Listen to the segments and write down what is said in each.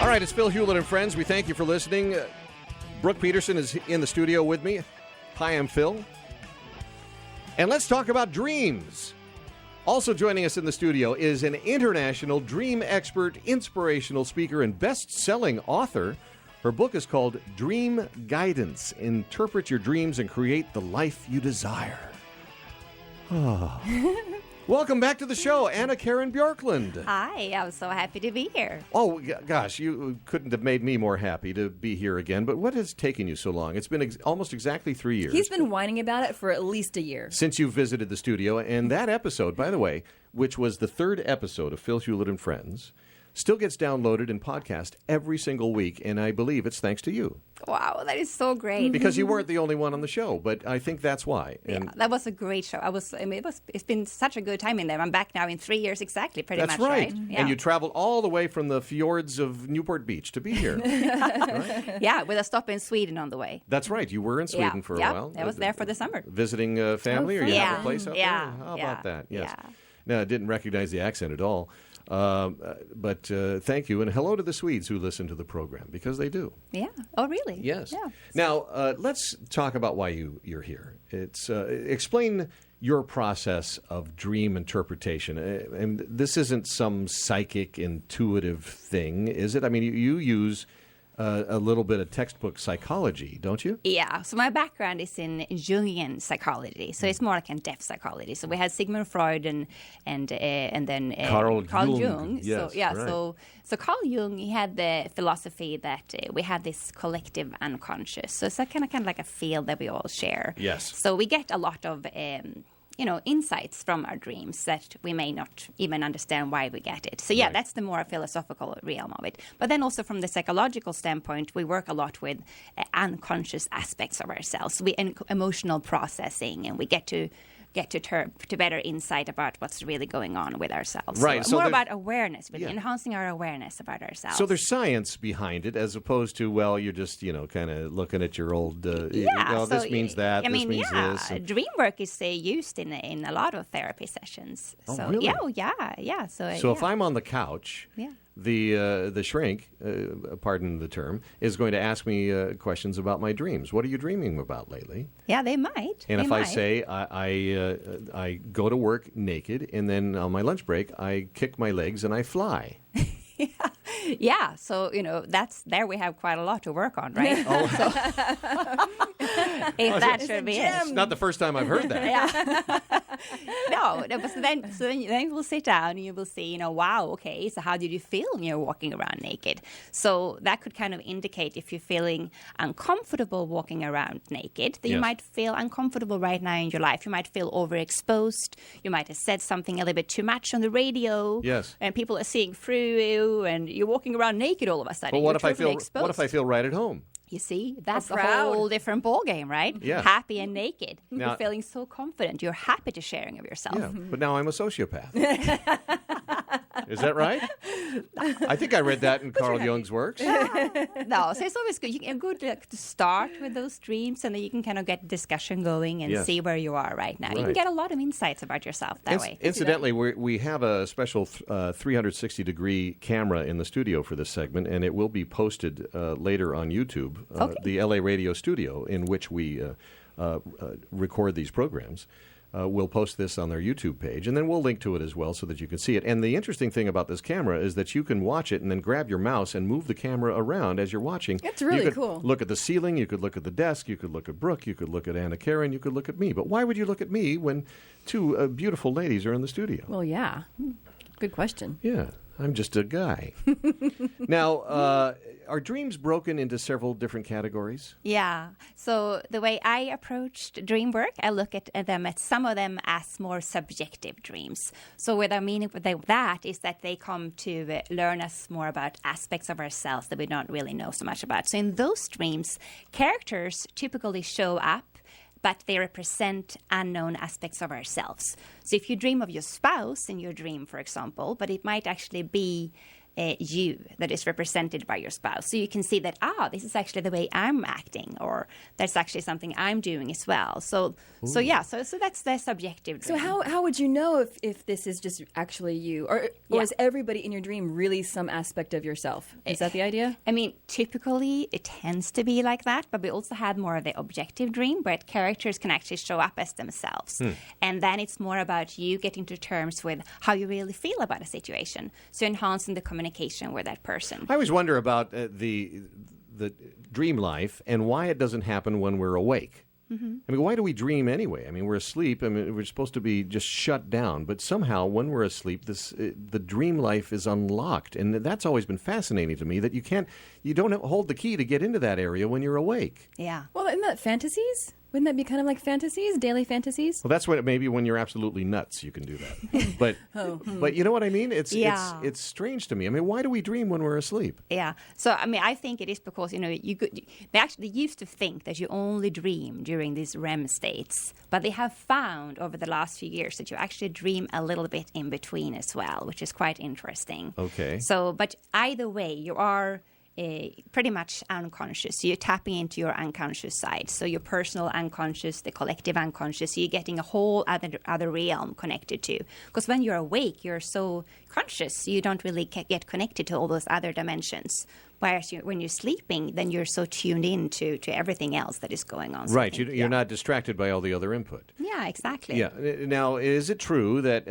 All right, it's Phil Hulett Friends. We thank you for listening. Brooke Peterson is in the studio with me. Hi, I'm Phil. And let's talk about dreams. Also joining us in the studio is an international dream expert, inspirational speaker, and best-selling author. Her book is called Dream Guidance. Interpret your dreams and create the life you desire. Welcome back to the show, Anna-Karin Bjorklund. Hi, I'm so happy to be here. Oh, gosh, you couldn't have made me more happy to be here again. But what has taken you so long? It's been almost exactly 3 years. He's been whining about it for at least a year. Since you visited the studio. And that episode, by the way, which was the third episode of Phil Hulett Friends, still gets downloaded and podcast every single week, and I believe it's thanks to you. Wow, that is so great. Because you weren't the only one on the show, but I think that's why. And that was a great show. It's been such a good time in there. I'm back now in 3 years exactly, pretty much, right? That's right. Yeah. And you traveled all the way from the fjords of Newport Beach to be here. Right? Yeah, with a stop in Sweden on the way. That's right. You were in Sweden for a while. I was there for the summer. Visiting family, or you have a place up there? How about that? Yes. Yeah. No, I didn't recognize the accent at all. But thank you, and hello to the Swedes who listen to the program, because they do. Yeah. Oh, really? Yes. Yeah. Now, let's talk about why you're here. It's explain your process of dream interpretation. And this isn't some psychic, intuitive thing, is it? I mean, you use a little bit of textbook psychology, don't you? Yeah. So my background is in Jungian psychology. So it's more like in depth psychology. So we had Sigmund Freud and then Carl Jung. Yes, so yeah. right. So Carl Jung, he had the philosophy that we have this collective unconscious. So it's kind of like a field that we all share. Yes. So we get a lot of insights from our dreams that we may not even understand why we get it. So, Right. That's the more philosophical realm of it. But then also from the psychological standpoint, we work a lot with unconscious aspects of ourselves, emotional processing, and we get to better insight about what's really going on with ourselves. Right. So more about awareness, really, Yeah. enhancing our awareness about ourselves. So there's science behind it, as opposed to, well, you're just, kind of looking at your old, this means that, this means this. And dream work is used in a lot of therapy sessions. Oh, so, really? Yeah. So if I'm on the couch, Yeah. the shrink, pardon the term, is going to ask me questions about my dreams. What are you dreaming about lately? Yeah, they might. And They if I might. say I go to work naked, and then on my lunch break I kick my legs and I fly. Yeah, so that's there we have quite a lot to work on, right? If that should be it. It's not the first time I've heard that. No, but then we'll sit down and you will see, wow, okay, so how did you feel when you're walking around naked? So that could kind of indicate if you're feeling uncomfortable walking around naked, that you Yes. might feel uncomfortable right now in your life. You might feel overexposed. You might have said something a little bit too much on the radio. Yes. And people are seeing through you, and you're walking around naked all of a sudden. But what You're if I totally feel exposed. what if I feel right at home? You see, that's a proud. whole different ballgame, right? Yeah. Happy and naked. Now- You're feeling so confident. You're happy to sharing of yourself. Yeah, but now I'm a sociopath. Is that right? I think I read that in Carl Jung's works. No, so it's always good. To start with those dreams, and then you can kind of get discussion going and Yes. see where you are right now. You Right. can get a lot of insights about yourself that way. Incidentally, we have a special 360-degree camera in the studio for this segment, and it will be posted later on YouTube, Okay. the LA radio studio in which we record these programs. We'll post this on their YouTube page, and then we'll link to it as well so that you can see it. And the interesting thing about this camera is that you can watch it and then grab your mouse and move the camera around as you're watching. That's really you could cool. Look at the ceiling, you could look at the desk, you could look at Brooke, you could look at Anna-Karin, you could look at me. But why would you look at me when two beautiful ladies are in the studio? Well, yeah. Good question. Yeah, I'm just a guy. Now, are dreams broken into several different categories? Yeah. So the way I approached dream work, I look at some of them as more subjective dreams. So what I mean with that is that they come to learn us more about aspects of ourselves that we don't really know so much about. So in those dreams, characters typically show up, but they represent unknown aspects of ourselves. So if you dream of your spouse in your dream, for example, but it might actually be you that is represented by your spouse. So you can see that, this is actually the way I'm acting, or that's actually something I'm doing as well. So that's the subjective dream. So how would you know if this is just actually you? Or is everybody in your dream really some aspect of yourself? Is that the idea? I mean, typically it tends to be like that, but we also had more of the objective dream where characters can actually show up as themselves. And then it's more about you getting to terms with how you really feel about a situation. So enhancing the communication with that person. I always wonder about the dream life and why it doesn't happen when we're awake. I mean, why do we dream anyway? I mean, we're asleep. I mean, we're supposed to be just shut down. But somehow, when we're asleep, the dream life is unlocked. And that's always been fascinating to me, that you don't hold the key to get into that area when you're awake. Yeah. Well, isn't that fantasies? Wouldn't that be kind of like fantasies, daily fantasies? Well, that's what maybe when you're absolutely nuts, you can do that. But but you know what I mean? It's strange to me. I mean, why do we dream when we're asleep? Yeah. So I mean, I think it is because they actually used to think that you only dream during these REM states, but they have found over the last few years that you actually dream a little bit in between as well, which is quite interesting. Okay. So, but either way, you are pretty much unconscious. So you're tapping into your unconscious side. So your personal unconscious, the collective unconscious, you're getting a whole other realm connected to. Because when you're awake, you're so conscious, you don't really get connected to all those other dimensions. Whereas when you're sleeping, then you're so tuned in to everything else that is going on. Right. You're not distracted by all the other input. Yeah, exactly. Yeah. Now, is it true that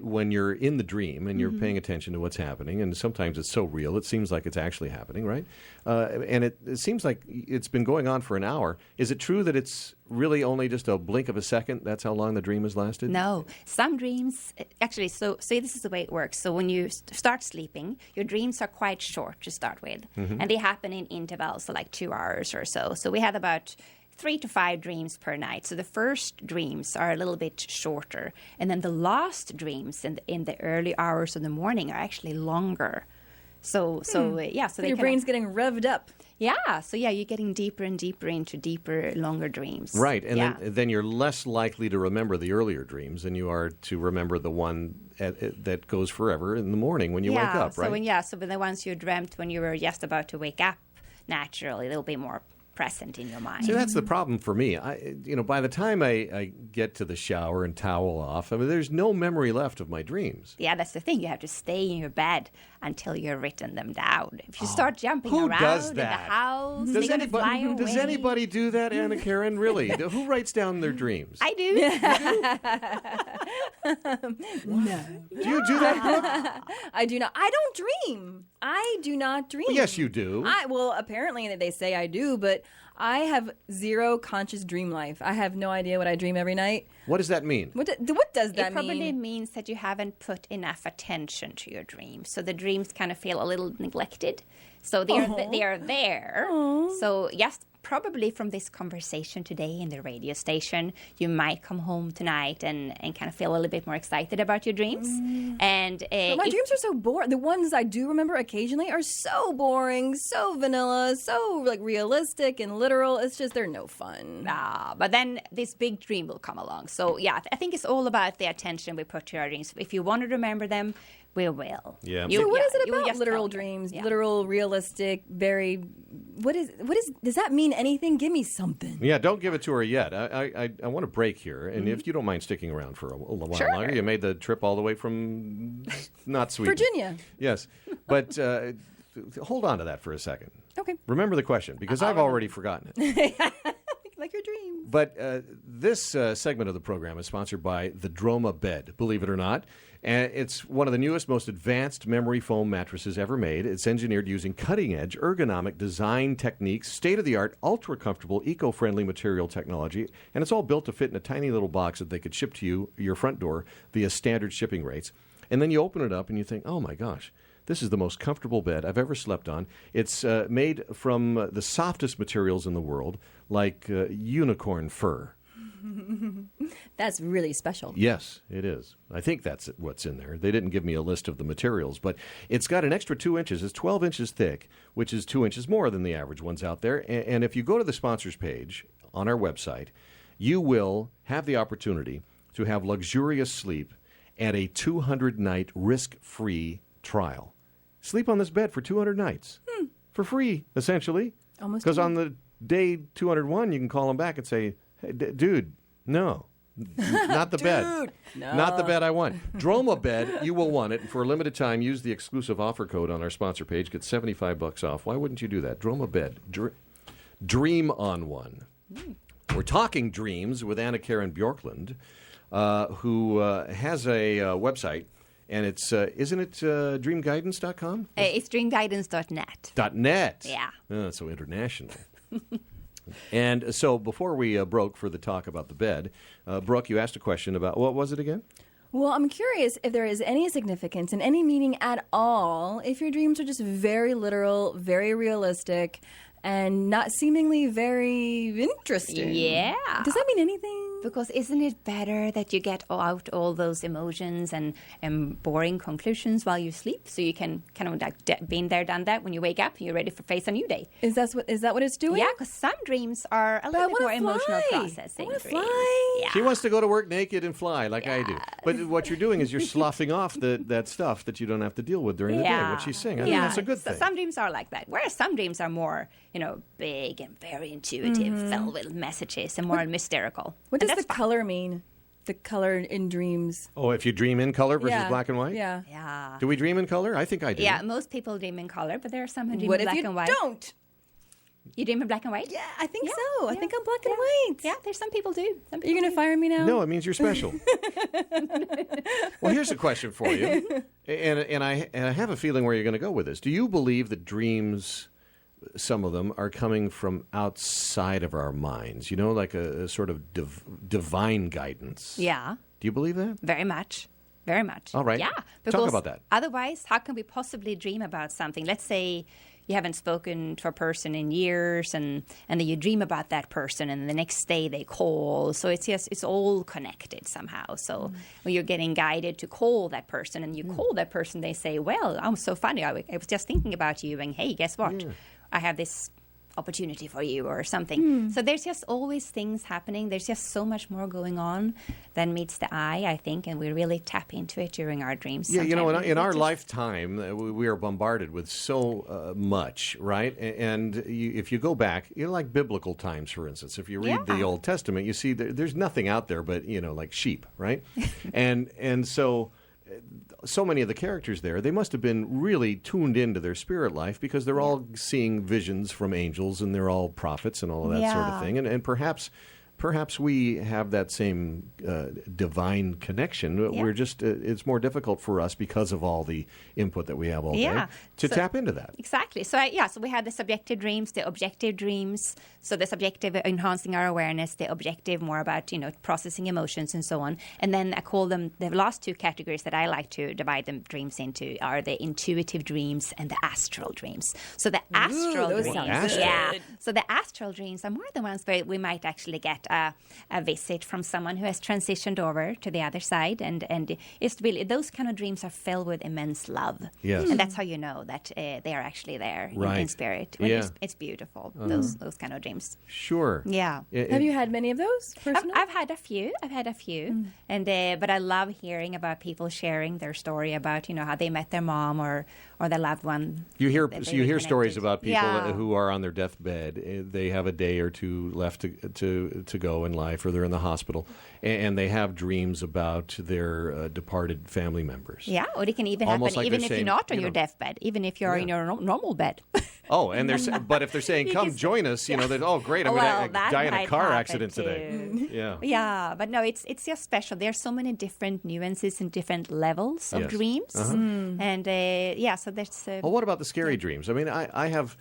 when you're in the dream and you're paying attention to what's happening, and sometimes it's so real, it seems like it's actually happening, right? And it seems like it's been going on for an hour. Is it true that it's really only just a blink of a second? That's how long the dream has lasted? No. Some dreams, actually, so this is the way it works. So when you start sleeping, your dreams are quite short to start with. And they happen in intervals of like 2 hours or so. So we had about 3 to 5 dreams per night. So the first dreams are a little bit shorter. And then the last dreams in the early hours of the morning are actually longer. So your brain's getting revved up. Yeah, so you're getting deeper and deeper into longer dreams. Right, and then you're less likely to remember the earlier dreams than you are to remember the one that goes forever in the morning when you wake up, right? So the ones you dreamt when you were just about to wake up, naturally, they'll be more present in your mind. See, that's the problem for me. By the time I get to the shower and towel off, I mean, there's no memory left of my dreams. Yeah, that's the thing. You have to stay in your bed until you've written them down. If you start jumping Who around does in that? the house, they're going to fly away. Does anybody do that, Anna-Karin? Really? Who writes down their dreams? I do. No. Do you do that, Brooke? I do not. I don't dream. I do not dream. Well, yes, you do. Apparently they say I do, but I have zero conscious dream life. I have no idea what I dream every night. What does that mean? What does that mean? It probably means that you haven't put enough attention to your dreams. So the dreams kind of feel a little neglected. So they are there. So yes, probably from this conversation today in the radio station, you might come home tonight and kind of feel a little bit more excited about your dreams. And but my dreams are so boring. The ones I do remember occasionally are so boring, so vanilla, so like realistic and literal. It's just they're no fun. But then this big dream will come along. So yeah, I think it's all about the attention we put to our dreams. If you want to remember them, we will. Yeah. So what is it about literal dreams? Yeah. Literal, realistic, very. What is? Does that mean anything? Give me something. Yeah, don't give it to her yet. I want to break here, and if you don't mind sticking around for a while longer, you made the trip all the way from not Sweden, Virginia. Yes, but hold on to that for a second. Okay. Remember the question because I've already forgotten it. Like your dreams. But this segment of the program is sponsored by the Droma Bed, believe it or not. And it's one of the newest, most advanced memory foam mattresses ever made. It's engineered using cutting-edge ergonomic design techniques, state-of-the-art, ultra-comfortable, eco-friendly material technology, and it's all built to fit in a tiny little box that they could ship to your front door via standard shipping rates. And then you open it up and you think, oh my gosh, this is the most comfortable bed I've ever slept on. It's made from the softest materials in the world, like unicorn fur. That's really special. Yes, it is. I think that's what's in there. They didn't give me a list of the materials, but it's got an extra 2 inches. It's 12 inches thick, which is 2 inches more than the average ones out there. And if you go to the sponsors page on our website, you will have the opportunity to have luxurious sleep and a 200-night risk-free trial. Sleep on this bed for 200 nights. For free, essentially. Almost. Because on the day 201, you can call them back and say, hey, dude, no. Not the bed. No. Not the bed I want. Droma bed, you will want it. And for a limited time, use the exclusive offer code on our sponsor page. Get $75 off. Why wouldn't you do that? Droma bed. Dream on one. We're talking dreams with Anna-Karin Bjorklund, who has a website. And it's, isn't it dreamguidance.com? It's dreamguidance.net. .net. Yeah. Oh, that's so international. And so before we broke for the talk about the bed, Brooke, you asked a question about, what was it again? Well, I'm curious if there is any significance and any meaning at all if your dreams are just very literal, very realistic, and not seemingly very interesting. Yeah. Does that mean anything? Because isn't it better that you get out all those emotions and boring conclusions while you sleep, so you can kind of like been there, done that. When you wake up, you're ready for face a new day. Is that what it's doing? Yeah, because some dreams are a little bit more emotional processing dreams. Fly. Yeah. She wants to go to work naked and fly like I do. But what you're doing is you're sloughing off that stuff that you don't have to deal with during the day, what she's saying. I think that's a good thing. Some dreams are like that, whereas some dreams are more, big and very intuitive, filled with messages and more mystical. What does the color mean? The color in dreams. Oh, if you dream in color versus black and white? Yeah. Yeah. Do we dream in color? I think I do. Yeah, most people dream in color, but there are some who dream What in if black you and white. don't? You dream in black and white? Yeah, I think Yeah, so. I yeah, think I'm black and yeah. white. Yeah, there's some people do. Some Are you people going to fire me now? No, it means you're special. Well, here's a question for you, and I have a feeling where you're going to go with this. Do you believe that dreams, some of them, are coming from outside of our minds? Like a sort of divine guidance. Yeah, Do you believe that? very much. Very much. All right. Yeah. Talk Because about that. Otherwise, how can we possibly dream about something? Let's say you haven't spoken to a person in years and then you dream about that person and the next day they call. So it's all connected somehow. So when you're getting guided to call that person and you call that person, they say, well, I'm so funny. I was just thinking about you and hey, guess what? I have this opportunity for you or something. So there's just always things happening. There's just so much more going on than meets the eye, I think, and we really tap into it during our dreams. Yeah, sometimes. in our lifetime, we are bombarded with so much, right? And if you go back, like biblical times, for instance, if you read the Old Testament, you see there's nothing out there but, like sheep, right? and so many of the characters there, they must have been really tuned into their spirit life because they're all seeing visions from angels and they're all prophets and all of that sort of thing. And perhaps we have that same divine connection. We're just it's more difficult for us because of all the input that we have all day to tap into that. Exactly. So so we had the subjective dreams, the objective dreams. So the subjective enhancing our awareness, the objective more about processing emotions and so on. And then I call them the last two categories that I like to divide them dreams into are the intuitive dreams and the astral dreams. So the astral those dreams, sound good. So the astral dreams are more the ones where we might actually get a visit from someone who has transitioned over to the other side, and it's really those kind of dreams are filled with immense love. Yes. And that's how you know that they are actually there in spirit. It's beautiful. Those kind of dreams. Sure. Yeah. Have you had many of those personally? I've had a few. And but I love hearing about people sharing their story about how they met their mom or their loved one. You hear reconnected. stories about people Yeah. who are on their deathbed. They have a day or two left to go in life, or they're in the hospital, and they have dreams about their departed family members. Yeah, or it can even Almost happen like even they're if saying, you're not on your deathbed, even if you're in your normal bed. Oh, and but if they're saying, "Come join us," that great, I'm Well, going to that die in a might car happen accident today. too. Yeah. Yeah, but no, it's just special. There's so many different nuances and different levels of Yes. dreams, and so there's. Well, what about the scary dreams? I mean, I have.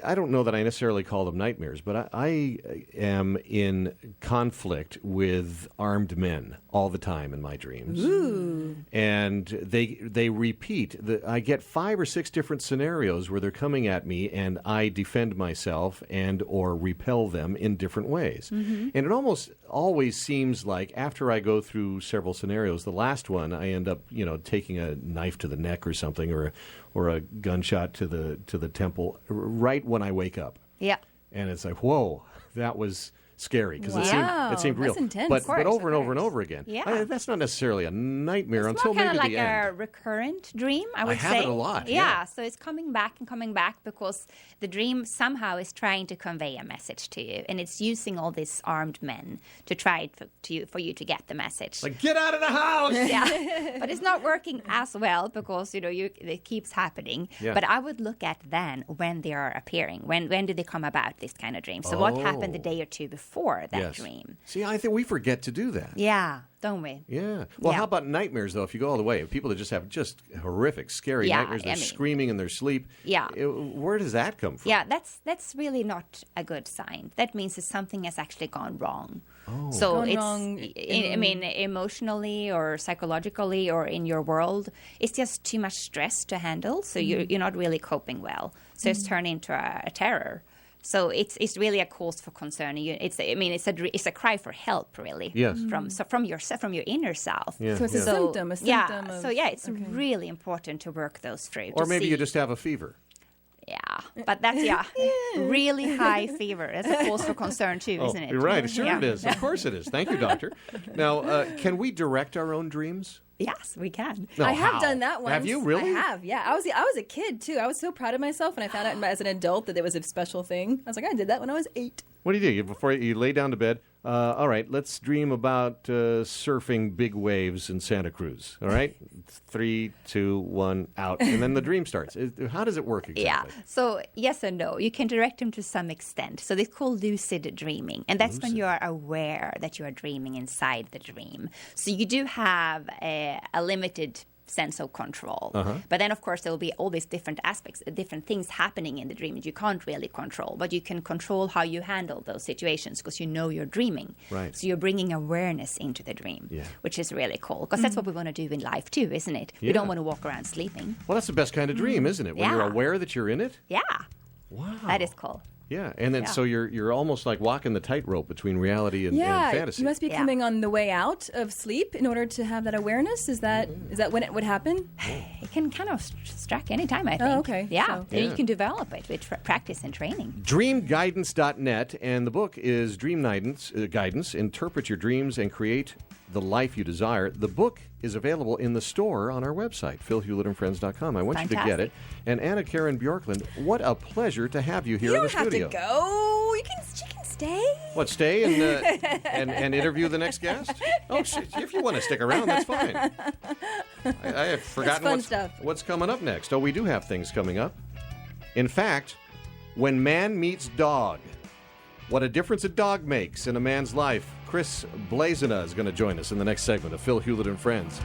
I don't know that I necessarily call them nightmares, but I am in conflict with armed men all the time in my dreams. Ooh. And they repeat. I get 5 or 6 different scenarios where they're coming at me, and I defend myself and or repel them in different ways. And it almost always seems like after I go through several scenarios, the last one I end up taking a knife to the neck or something, or a gunshot to the temple right when I wake up. Yeah. And it's like, whoa, that was scary because Wow, it seemed real. that's intense. But Of course, over and of over and course. over again. Yeah. That's not necessarily a nightmare It's until more kind maybe of the like end. a recurrent dream, I would have say. it a lot, Yeah. yeah. So it's coming back and coming back because the dream somehow is trying to convey a message to you, and it's using all these armed men to try for you to get the message. Like, get out of the house! Yeah, but it's not working as well because it keeps happening. Yeah. But I would look at then when they are appearing. When do they come about, this kind of dream? So what happened the day or two before that Yes. dream? See, I think we forget to do that. Yeah, don't we? Yeah. Well, Yeah. how about nightmares, though? If you go all the way, people that just have just horrific, scary Yeah, nightmares, they're I mean- screaming in their sleep. Yeah. Where does that come from? Yeah, that's really not a good sign. That means that something has actually gone wrong. So Gone it's, wrong I mean, emotionally or psychologically or in your world, it's just too much stress to handle. So you're not really coping well. So it's turned into a terror. So it's really a cause for concern. It's a cry for help, really. Yes. From your inner self. Yeah, So it's a yeah. symptom. A symptom. Yeah. Of, So it's really important to work those through. Or to maybe see- you just have a fever. Yeah, but that's really high fever. That's a cause for concern too, isn't it? You're right. Sure Yeah. it is. Of course it is. Thank you, doctor. Now, can we direct our own dreams? Yes, we can. No, I have how? done that once. Have you really? I have. Yeah, I was a kid too. I was so proud of myself when I found out as an adult that it was a special thing. I was like, I did that when I was 8. What do? Before you lay down to bed? All right, let's dream about surfing big waves in Santa Cruz. All right? 3, 2, 1, out. And then the dream starts. How does it work exactly? Yeah. So yes and no. You can direct them to some extent. So it's called lucid dreaming, and that's when you are aware that you are dreaming inside the dream. So you do have a limited sense of control. But then, of course, there will be all these different aspects, different things happening in the dream that you can't really control. But you can control how you handle those situations because you know you're dreaming. Right. So you're bringing awareness into the dream, which is really cool because that's what we want to do in life too, isn't it? We Yeah. don't want to walk around sleeping. Well, that's the best kind of dream, isn't it? When you're Yeah. aware that you're in it. Yeah. Wow. That is cool. Yeah, and then Yeah. so you're almost like walking the tightrope between reality and Yeah, fantasy. you must be Yeah. coming on the way out of sleep in order to have that awearness. Is that when it would happen? It can kind of strike any time, I think. Oh, okay. Yeah. So- And Yeah. you can develop it with practice and training. Dreamguidance.net, and the book is Dream Guidance. Interpret your dreams and create the life you desire. The book is available in the store on our website, philhulettandfriends.com. I want you to get it. And Anna-Karin Bjorklund, what a pleasure to have you here You in the don't have studio. to go. She can stay. What, stay and interview the next guest? Oh, if you want to stick around, that's fine. I have forgotten fun stuff. what's coming up next. Oh, we do have things coming up. In fact, when man meets dog, what a difference a dog makes in a man's life. Chris Blazina is going to join us in the next segment of Phil Hulett and Friends.